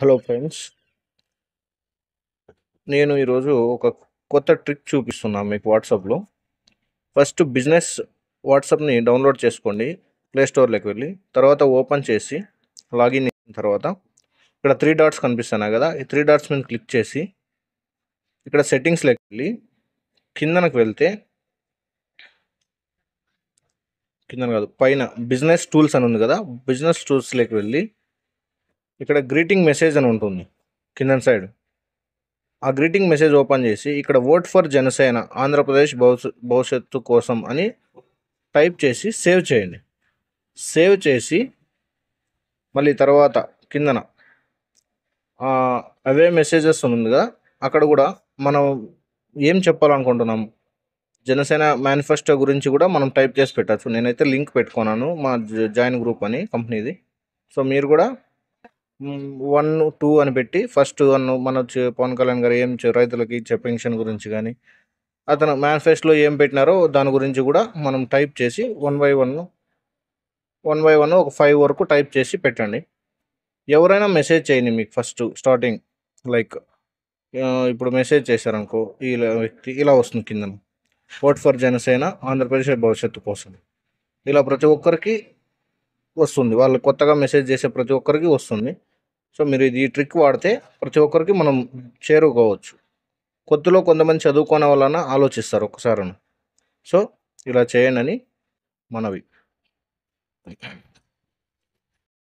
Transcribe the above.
Hello friends, నేను ఈరోజు ఒక కొత్త ట్రిక్ చూపిస్తున్నాను మీకు వాట్సాప్లో. ఫస్ట్ బిజినెస్ వాట్సాప్ని డౌన్లోడ్ చేసుకోండి, ప్లే స్టోర్లోకి వెళ్ళి. తర్వాత ఓపెన్ చేసి లాగిన్ అయిన తర్వాత ఇక్కడ 3 డాట్స్ కనిపిస్తున్నాయి కదా, ఈ 3 డాట్స్ మీద క్లిక్ చేసి ఇక్కడ సెట్టింగ్స్లోకి వెళ్ళి కిందనకు వెళ్తే, కిందన కాదు పైన బిజినెస్ టూల్స్ అని ఉంది కదా, బిజినెస్ టూల్స్లోకి వెళ్ళి ఇక్కడ గ్రీటింగ్ మెసేజ్ అని ఉంటుంది కింద సైడ్. ఆ గ్రీటింగ్ మెసేజ్ ఓపెన్ చేసి ఇక్కడ ఓట్ ఫర్ జనసేన ఆంధ్రప్రదేశ్ భవిష్యత్తు కోసం అని టైప్ చేసి సేవ్ చేయండి. సేవ్ చేసి మళ్ళీ తర్వాత కిందన అవే మెసేజెస్ ఉంది కదా, అక్కడ కూడా మనం ఏం చెప్పాలనుకుంటున్నాం, జనసేన మేనిఫెస్టో గురించి కూడా మనం టైప్ చేసి పెట్టచ్చు. నేనైతే లింక్ పెట్టుకున్నాను మా జాయిన్ గ్రూప్ అని కంపెనీది. సో మీరు కూడా 1, 2 అని పెట్టి ఫస్ట్ 1 మన పవన్ కళ్యాణ్ గారు ఏం రైతులకి ఇచ్చే పెన్షన్ గురించి కానీ, అతను మేనిఫెస్టోలో ఏం పెట్టినారో దాని గురించి కూడా మనం టైప్ చేసి వన్ బై వన్ ఒక 5 వరకు టైప్ చేసి పెట్టండి. ఎవరైనా మెసేజ్ చేయండి మీకు ఫస్ట్ స్టార్టింగ్, లైక్ ఇప్పుడు మెసేజ్ చేశారనుకో, ఇలా వ్యక్తి ఇలా వస్తుంది కింద ఓట్ ఫర్ జనసేన ఆంధ్రప్రదేశ్ భవిష్యత్తు కోసం. ఇలా ప్రతి ఒక్కరికి వస్తుంది, వాళ్ళు కొత్తగా మెసేజ్ చేసే ప్రతి ఒక్కరికి వస్తుంది. సో మీరు ఈ ట్రిక్ వాడితే ప్రతి ఒక్కరికి మనం చేరుకోవచ్చు. కొత్తలో కొంతమంది చదువుకోని వలన ఆలోచిస్తారు ఒకసారి. సో ఇలా చేయండి అని మనవి.